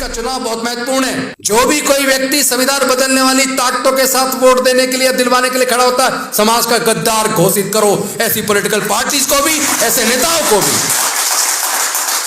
का चुनाव बहुत महत्वपूर्ण है। जो भी कोई व्यक्ति संविधान बदलने वाली ताकतों के साथ वोट देने के लिए, दिलवाने के लिए खड़ा होता है, समाज का गद्दार घोषित करो। ऐसी पॉलिटिकल पार्टीज को भी, ऐसे नेताओं को भी।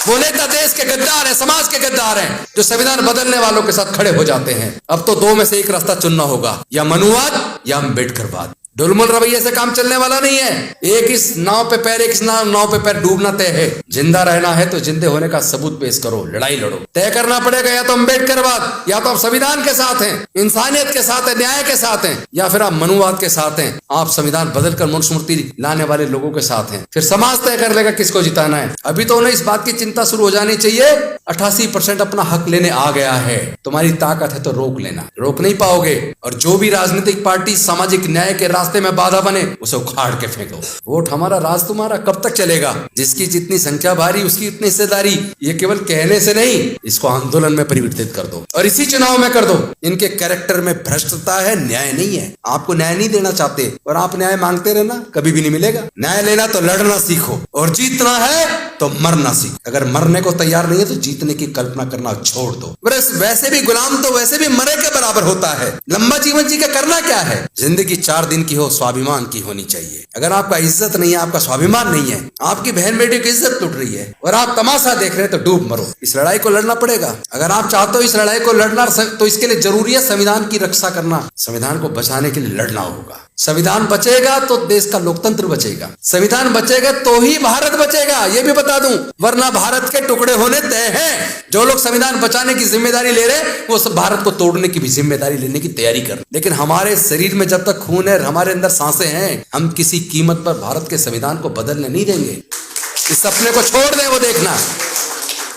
वो नेता देश के गद्दार है, समाज के गद्दार हैं, जो संविधान बदलने वालों के साथ खड़े हो जाते हैं। अब तो दो में से एक रास्ता चुनना होगा, या मनुवाद या अम्बेडकरवाद। डुलमुल रवैये से काम चलने वाला नहीं है। एक इस नाव पे पैर, एक इस नाव पे पैर, डूबना तय है। जिंदा रहना है तो जिंदे होने का सबूत पेश करो, लड़ाई लड़ो। तय करना पड़ेगा, या तो अम्बेडकरवाद, या तो आप संविधान के साथ हैं, इंसानियत के साथ हैं, न्याय के साथ हैं, या फिर आप मनुवाद के साथ हैं। आप संविधान बदलकर मनुस्मृति लाने वाले लोगों के साथ हैं। फिर समाज तय कर लेगा किसको जिताना है। अभी तो उन्हें इस बात की चिंता शुरू हो जानी चाहिए, 88% अपना हक लेने आ गया है। तुम्हारी ताकत है तो रोक लेना, रोक नहीं पाओगे। और जो भी राजनीतिक पार्टी सामाजिक न्याय के रास्ते में बाधा बने, उसे उखाड़ के फेंको। वोट हमारा, राज तुम्हारा, कब तक चलेगा? जिसकी जितनी संख्या भारी उसकी इतनी हिस्सेदारी। ये केवल कहने से नहीं, इसको आंदोलन में परिवर्तित कर दो और इसी चुनाव में कर दो। इनके कैरेक्टर में भ्रष्टता है, न्याय नहीं है। आपको न्याय नहीं देना चाहते और आप न्याय मांगते रहना, कभी भी नहीं मिलेगा। न्याय लेना तो लड़ना सीखो, और जीतना है तो मरना सीखो। अगर मरने को तैयार नहीं है तो जीतने की कल्पना करना छोड़ दो। वैसे भी गुलाम तो वैसे भी मरे के बराबर होता है। लंबा जीवन जी का करना क्या है? जिंदगी 4 दिन की हो, स्वाभिमान की होनी चाहिए। अगर आपका इज्जत नहीं है, आपका स्वाभिमान नहीं है, आपकी बहन बेटी की इज्जत लुट रही है और आप तमाशा देख रहे हैं, तो डूब मरो। इस लड़ाई को लड़ना पड़ेगा। अगर आप चाहते हो इस लड़ाई को लड़ना, तो इसके लिए जरूरी है संविधान की रक्षा करना। संविधान को बचाने के लिए लड़ना होगा। संविधान बचेगा तो देश का लोकतंत्र बचेगा। संविधान बचेगा तो ही भारत बचेगा, ये भी बता दूं, वरना भारत के टुकड़े होने तय हैं। जो लोग संविधान बचाने की जिम्मेदारी ले रहे हैं, वो सब भारत को तोड़ने की भी जिम्मेदारी लेने की तैयारी कर। लेकिन हमारे शरीर में जब तक खून है, हमारे अंदर सांसें हैं, हम किसी कीमत पर भारत के संविधान को बदलने नहीं देंगे। इस सपने को छोड़ दें, वो देखना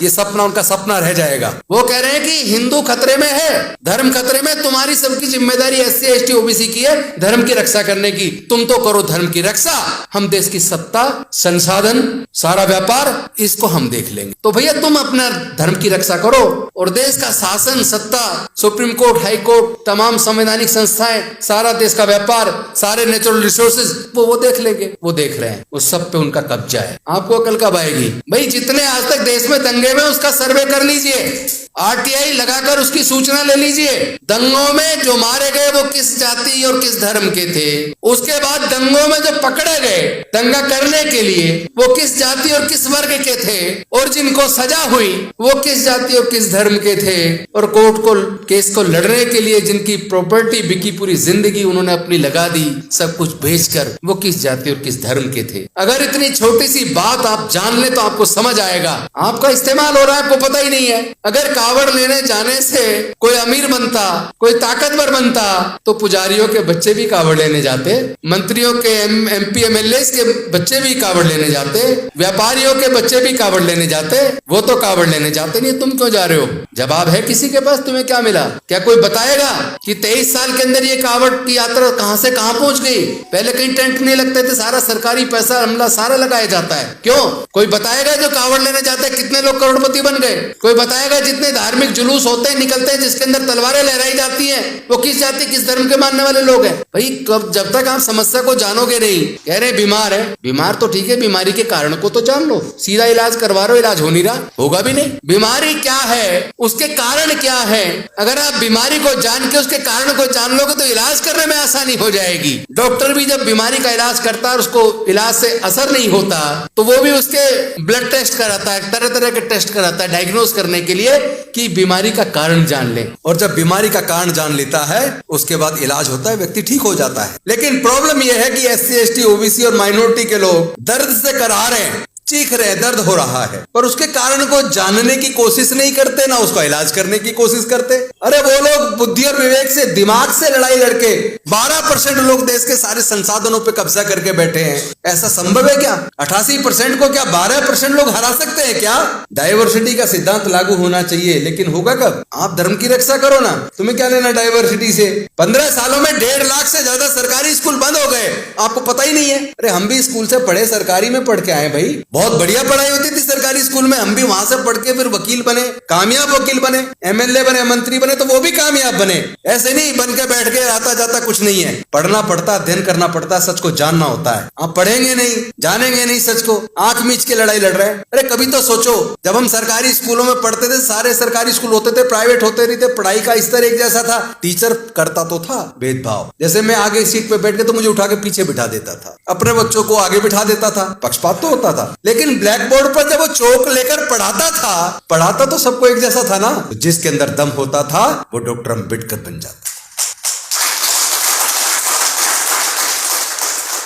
ये सपना उनका सपना रह जाएगा। वो कह रहे हैं कि हिंदू खतरे में है, धर्म खतरे में, तुम्हारी सबकी जिम्मेदारी SC ST OBC की है धर्म की रक्षा करने की। तुम तो करो धर्म की रक्षा, हम देश की सत्ता, संसाधन, सारा व्यापार, इसको हम देख लेंगे। तो भैया तुम अपना धर्म की रक्षा करो और देश का शासन, सत्ता, सुप्रीम कोर्ट, हाई कोर्ट, तमाम संवैधानिक संस्थाएं, सारा देश का व्यापार, सारे नेचुरल रिसोर्सेज, वो देख लेंगे। वो देख रहे हैं, उस सब पे उनका कब्जा है। आपको अकल कब आएगी? भाई जितने आज तक देश में दंगे में, उसका सर्वे कर लीजिए, RTI लगाकर उसकी सूचना ले लीजिए। दंगों में जो मारे गए वो किस जाति और किस धर्म के थे। उसके बाद दंगों में जो पकड़े गए दंगा करने के लिए, वो किस जाति और किस वर्ग के थे, और जिनको सजा हुई वो किस जाति और किस धर्म के थे, और कोर्ट को केस को लड़ने के लिए जिनकी प्रॉपर्टी बिकी, पूरी जिंदगी उन्होंने अपनी लगा दी सब कुछ बेचकर, वो किस जाति और किस धर्म के थे। अगर इतनी छोटी सी बात आप जान ले तो आपको समझ आएगा। आपका इस्तेमाल हो रहा है, आपको पता ही नहीं है। अगर कावड़ लेने जाने से कोई अमीर बनता, कोई ताकतवर बनता, तो पुजारियों के बच्चे भी कावड़ लेने जाते, मंत्रियों के MP MLA के बच्चे भी कावड़ लेने जाते, व्यापारियों के बच्चे भी कावड़ लेने जाते। वो तो कावड़ लेने जाते नहीं, तुम क्यों जा रहे हो? जवाब है किसी के पास? तुम्हें क्या मिला? क्या कोई बताएगा कि 23 साल के अंदर ये कावड़ की यात्रा कहां से कहां पहुंच गई? पहले कहीं टेंट नहीं लगते थे, सारा सरकारी पैसा हमला सारा लगाया जाता है। क्यों? कोई बताएगा जो कावड़ लेने जाते हैं कितने लोग करोड़पति बन गए? कोई बताएगा जितने धार्मिक जुलूस होते हैं, निकलते हैं, जिसके अंदर तलवारें लहराई जाती हैं, वो किस जाति किस धर्म के मानने वाले लोग हैं? भाई कब, जब तक आप समस्या को जानोगे नहीं। कह रहे बीमार है, बीमार तो ठीक है, बीमारी के कारण को तो जान लो, सीधा इलाज करवा रहे हो, इलाज हो नहीं रहा, होगा भी नहीं। बीमारी क्या है, उसके कारण क्या है, अगर आप बीमारी को जान के उसके कारण को जान लोगे तो इलाज करने में आसानी हो जाएगी। डॉक्टर भी जब बीमारी का इलाज करता है और उसको इलाज से असर नहीं होता, तो वो भी उसके ब्लड टेस्ट कराता है, तरह तरह के टेस्ट कराता है डायग्नोज करने के लिए कि बीमारी का कारण जान ले। और जब बीमारी का कारण जान लेता है उसके बाद इलाज होता है, व्यक्ति ठीक हो जाता है। लेकिन प्रॉब्लम यह है कि SC ST OBC और माइनॉरिटी के लोग दर्द से करा रहे हैं, चीख रहे, दर्द हो रहा है, पर उसके कारण को जानने की कोशिश नहीं करते, ना उसका इलाज करने की कोशिश करते। अरे वो लोग बुद्धि और विवेक से, दिमाग से लड़ाई लड़के 12% लोग देश के सारे संसाधनों पे कब्जा करके बैठे हैं। ऐसा संभव है क्या? 88% को क्या 12% लोग हरा सकते हैं क्या? डाइवर्सिटी का सिद्धांत लागू होना चाहिए, लेकिन होगा कब? आप धर्म की रक्षा करो ना, तुम्हें क्या लेना डाइवर्सिटी से? 15 सालों में 1.5 लाख से ज्यादा सरकारी स्कूल बंद हो गए, आपको पता ही नहीं है। अरे हम भी स्कूल से पढ़े, सरकारी में पढ़ के आए भाई, बहुत बढ़िया पढ़ाई होती थी सरकारी सरकारी स्कूल में, हम भी वहां से पढ़ के फिर वकील बने, कामयाब वकील बने, एमएलए बने, मंत्री बने, तो वो भी कामयाब बने। ऐसे नहीं बन के बैठ के आता जाता कुछ नहीं है। पढ़ना पड़ता, अध्ययन करना पड़ता, सच को जानना होता है। आप पढ़ेंगे नहीं, जानेंगे नहीं सच को, आंख मीच के लड़ाई लड़ रहे हैं। अरे कभी तो सोचो, जब हम सरकारी स्कूलों में पढ़ते थे, सारे सरकारी स्कूल होते थे, प्राइवेट होते नहीं थे, पढ़ाई का स्तर एक जैसा था, टीचर करता तो था भेदभाव। जैसे मैं आगे सीट पे बैठ के तो मुझे उठा के पीछे बिठा देता था, अपने बच्चों को आगे बिठा देता था, पक्षपात तो होता था। लेकिन ब्लैक बोर्ड पर जब वो चौक लेकर पढ़ाता तो सबको एक जैसा था ना। जिसके अंदर दम होता था वो डॉक्टर अम्बेडकर बन जाता।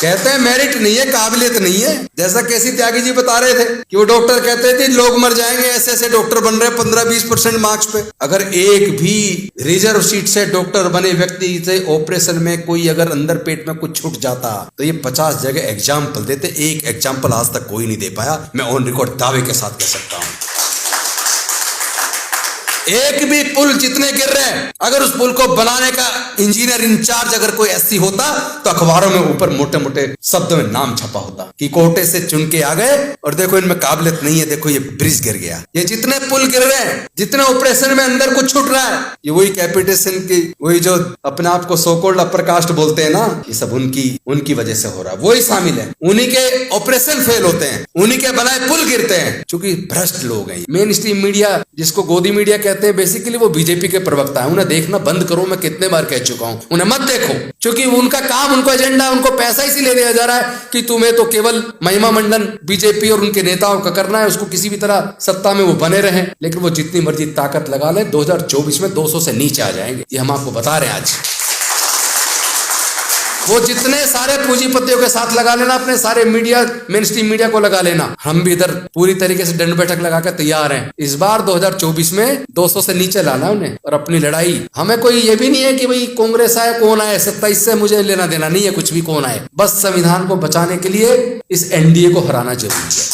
कहते हैं मेरिट नहीं है, काबिलियत नहीं है। जैसा केसी त्यागी जी बता रहे थे कि वो डॉक्टर कहते थे लोग मर जाएंगे, ऐसे ऐसे डॉक्टर बन रहे हैं 15-20% मार्क्स पे। अगर एक भी रिजर्व सीट से डॉक्टर बने व्यक्ति से ऑपरेशन में कोई अगर अंदर पेट में कुछ छूट जाता तो ये 50 जगह एग्जाम्पल देते, एक एग्जाम्पल आज तक कोई नहीं दे पाया। मैं ऑन रिकॉर्ड दावे के साथ कह सकता हूं। एक भी पुल जितने गिर रहे हैं, अगर उस पुल को बनाने का इंजीनियर इंचार्ज अगर कोई ऐसी होता तो अखबारों में ऊपर मोटे मोटे शब्दों में नाम छपा होता कि कोटे से चुन के आ गए और देखो इनमें काबिलियत नहीं है, देखो ये ब्रिज गिर गया। ये जितने पुल गिर रहे हैं, जितने ऑपरेशन में अंदर कुछ छूट रहा है, ये वही कैपिटेशन की, वही जो अपने आप को सोकोल्ड अपर कास्ट बोलते हैं ना, ये सब उनकी वजह से हो रहा है। वही शामिल है, उन्हीं के ऑपरेशन फेल होते हैं, उन्हीं के बनाए पुल गिरते हैं, क्योंकि भ्रष्ट लोग हैं। मेन स्ट्रीम मीडिया, जिसको गोदी मीडिया कहते हैं, बेसिकली वो बीजेपी के प्रवक्ता है। उन्हें देखना बंद करो, मैं कितने बार कह चुका हूं, उन्हें मत देखो, क्योंकि उनका काम, उनको एजेंडा, उनको पैसा इसीलिए दिया जा रहा है कि तुम्हें तो केवल महिमा मंडन बीजेपी और उनके नेताओं का करना है, उसको किसी भी तरह सत्ता में वो बने रहे। लेकिन वो जितनी मर्जी ताकत लगा ले, 2024 में 200 से नीचे आ जाएंगे, ये हम आपको बता रहे हैं आज। वो जितने सारे पूंजीपतियों के साथ लगा लेना, अपने सारे मीडिया, मेन स्ट्रीम मीडिया को लगा लेना, हम भी इधर पूरी तरीके से दंड बैठक लगाकर तैयार हैं। इस बार 2024 में 200 से नीचे लाना उन्हें, और अपनी लड़ाई, हमें कोई ये भी नहीं है कि भाई कांग्रेस आए कौन आए, 27 से मुझे लेना देना नहीं है, कुछ भी कौन आए, बस संविधान को बचाने के लिए इस एनडीए को हराना जरूरी है।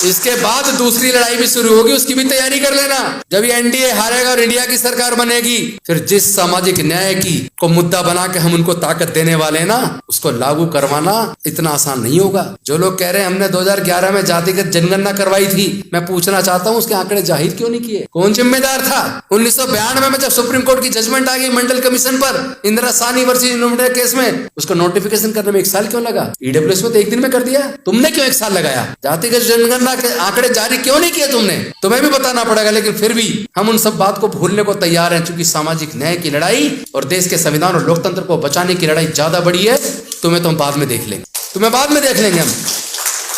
इसके बाद दूसरी लड़ाई भी शुरू होगी, उसकी भी तैयारी कर लेना। जब ये एनडीए हारेगा और इंडिया की सरकार बनेगी, फिर जिस सामाजिक न्याय की को मुद्दा बना के हम उनको ताकत देने वाले हैं ना, उसको लागू करवाना इतना आसान नहीं होगा। जो लोग कह रहे हैं हमने 2011 में जातिगत जनगणना करवाई थी, मैं पूछना चाहता हूं उसके आंकड़े जाहिर क्यों नहीं किए? कौन जिम्मेदार था? 1992 में जब सुप्रीम कोर्ट की जजमेंट आ गई मंडल कमीशन पर Indira Sahni versus university case में, उसको नोटिफिकेशन करने में 1 साल क्यों लगा? ईडब्ल्यूएस में तो 1 दिन में कर दिया, तुमने क्यों 1 साल लगाया? जातिगत जनगणना के आंकड़े जारी क्यों नहीं किए तुमने? तुम्हें भी बताना पड़ेगा। लेकिन फिर भी हम उन सब बात को भूलने को तैयार हैं, क्योंकि सामाजिक न्याय की लड़ाई और देश के संविधान और लोकतंत्र को बचाने की लड़ाई ज्यादा बड़ी है। तुम्हें तो हम बाद में देख लेंगे, तुम्हें बाद में देख लेंगे हम।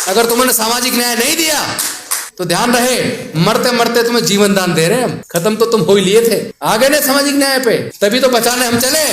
अगर तुमने सामाजिक न्याय नहीं दिया तो ध्यान रहे, मरते मरते तुम्हें जीवन दान दे रहे हैं हम। खत्म तो तुम हो ही लिए थे, आ गए ना सामाजिक न्याय पे, तभी तो बचाने हम चले।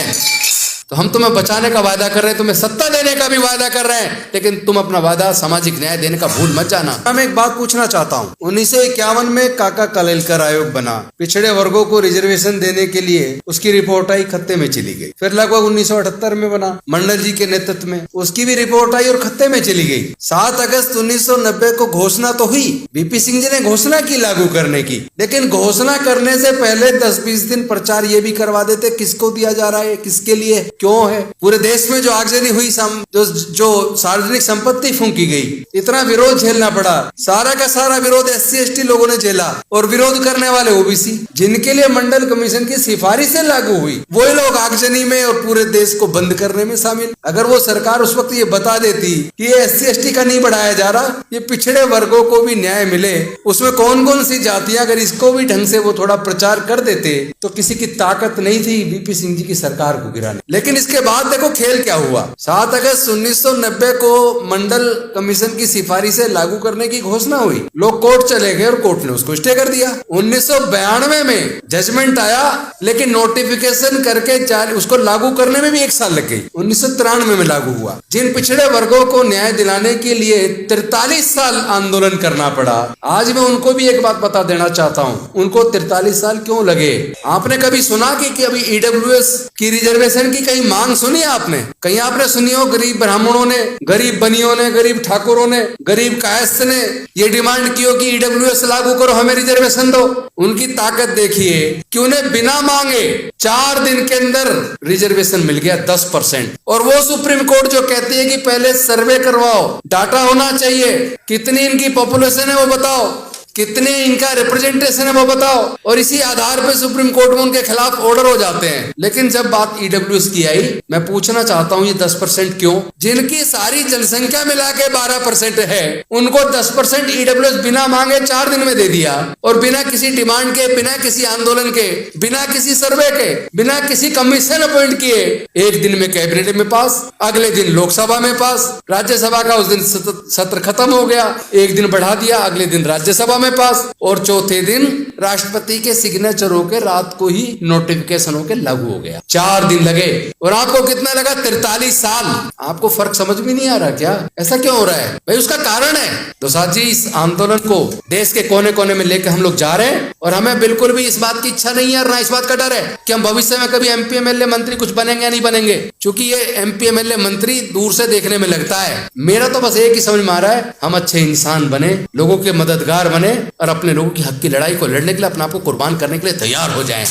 तो हम तुम्हें बचाने का वादा कर रहे हैं, तुम्हें सत्ता देने का भी वादा कर रहे हैं, लेकिन तुम अपना वादा सामाजिक न्याय देने का भूल मत जाना। मैं एक बात पूछना चाहता हूँ, 1951 में काका कालेलकर आयोग बना, पिछड़े वर्गों को रिजर्वेशन देने के लिए उसकी रिपोर्ट आई, खत्ते में चली गई। फिर लगभग 1978 में बना, मंडल जी के नेतृत्व में, उसकी भी रिपोर्ट आई और खत्ते में चली गई। 7 अगस्त 1990 को घोषणा तो हुई, वीपी सिंह जी ने घोषणा की लागू करने की, लेकिन घोषणा करने से पहले 10-20 दिन प्रचार ये भी करवा देते किसको दिया जा रहा है, किसके लिए, क्यों है। पूरे देश में जो आगजनी हुई, जो सार्वजनिक संपत्ति फूंकी गई, इतना विरोध झेलना पड़ा, सारा का सारा विरोध SC/ST लोगों ने झेला, और विरोध करने वाले OBC, जिनके लिए मंडल कमीशन की सिफारिशें लागू हुई, वही लोग आगजनी में और पूरे देश को बंद करने में शामिल। अगर वो सरकार उस वक्त ये बता देती कि ये SC/ST का नहीं बढ़ाया जा रहा, ये पिछड़े वर्गों को भी न्याय मिले, उसमें कौन कौन सी जातियां, अगर इसको भी ढंग से वो थोड़ा प्रचार कर देते तो किसी की ताकत नहीं थी वीपी सिंह जी की सरकार को गिराने। लेकिन इसके बाद देखो खेल क्या हुआ। 7 अगस्त 1990 को मंडल कमीशन की सिफारिशें लागू करने की घोषणा हुई, लोग कोर्ट चले गए और कोर्ट ने उसको स्टे कर दिया। 1992 में जजमेंट आया, लेकिन नोटिफिकेशन करके उसको लागू करने में भी 1 साल लग गई। 1993 में लागू हुआ। जिन पिछड़े वर्गों को न्याय दिलाने के लिए 43 साल आंदोलन करना पड़ा, आज मैं उनको भी एक बात बता देना चाहता हूँ, उनको 43 साल क्यों लगे? आपने कभी सुना कि अभी EWS की रिजर्वेशन की कहीं यही मांग सुनी आपने? कहीं आपने सुनी हो गरीब ब्राह्मणों ने, गरीब बनियों ने, गरीब ठाकुरों ने, गरीब कायस्थ ने ये डिमांड की हो कि ईडब्ल्यूएस लागू करो, हमें रिजर्वेशन दो? उनकी ताकत देखिए कि उन्हें बिना मांगे 4 दिन के अंदर रिजर्वेशन मिल गया 10%। और वो सुप्रीम कोर्ट जो कहती है कि पहले सर्वे करवाओ, डाटा होना चाहिए, कितनी इनकी पॉपुलेशन है वो बताओ, कितने इनका रिप्रेजेंटेशन है वो बताओ, और इसी आधार पर सुप्रीम कोर्ट में उनके खिलाफ ऑर्डर हो जाते हैं। लेकिन जब बात ईडब्ल्यूएस की आई, मैं पूछना चाहता हूं ये 10% क्यों? जिनकी सारी जनसंख्या मिला के 12% है, उनको 10% ईडब्ल्यूएस बिना मांगे 4 दिन में दे दिया, और बिना किसी डिमांड के, बिना किसी आंदोलन के, बिना किसी सर्वे के, बिना किसी कमीशन अपॉइंट किए 1 दिन में कैबिनेट में पास, अगले दिन लोकसभा में पास, राज्यसभा का उस दिन सत्र खत्म हो गया, 1 दिन बढ़ा दिया, अगले दिन राज्यसभा में पास, और चौथे दिन राष्ट्रपति के सिग्नेचर होकर रात को ही नोटिफिकेशन होकर लागू हो गया। 4 दिन लगे, और आपको कितना लगा? 43 साल। आपको फर्क समझ में नहीं आ रहा क्या? ऐसा क्यों हो रहा है भाई? उसका कारण है तो साथ जी, इस आंदोलन को देश के कोने कोने में लेकर हम लोग जा रहे हैं, और हमें बिल्कुल भी इस बात की इच्छा नहीं है और ना इस बात का डर है कि हम भविष्य में कभी एमपी एमएलए मंत्री कुछ बनेंगे या नहीं बनेंगे, क्योंकि ये एमपी एमएलए मंत्री दूर से देखने में लगता है। मेरा तो बस एक ही समझ में आ रहा है, हम अच्छे इंसान बने, लोगों के मददगार बने, और अपने लोगों की हक की लड़ाई को लड़ने के लिए अपने आप को कुर्बान करने के लिए तैयार हो जाएं।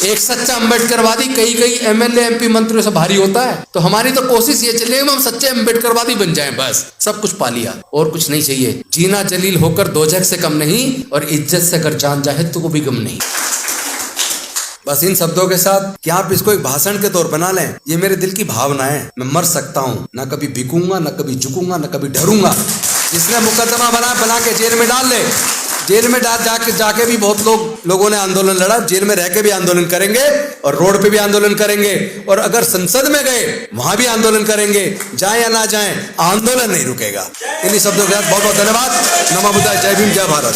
एक सच्चा अम्बेडकरवादी कई एमएलए एमपी मंत्रियों से भारी होता है, तो हमारी तो कोशिश ये चलेगी हम सच्चे अम्बेडकरवादी बन जाएं, बस सब कुछ पा लिया और कुछ नहीं चाहिए। जीना जलील होकर दोजख से कम नहीं, और इज्जत से अगर जान जाए तो वो भी गम नहीं। बस इन शब्दों के साथ कि आप इसको एक भाषण के तौर बना लें, ये मेरे दिल की भावना है। मैं मर सकता हूँ, ना कभी बिकूंगा, ना कभी झुकूंगा, ना कभी डरूंगा। जिसने मुकदमा बना के जेल में डाल ले, जेल में जाके भी बहुत लोगों ने आंदोलन लड़ा, जेल में रह के भी आंदोलन करेंगे, और रोड पे भी आंदोलन करेंगे, और अगर संसद में गए वहां भी आंदोलन करेंगे। जाए या ना जाए, आंदोलन नहीं रुकेगा। इन्हीं शब्दों के साथ बहुत बहुत धन्यवाद। नमो बुद्धाय, जय भीम, जय भारत।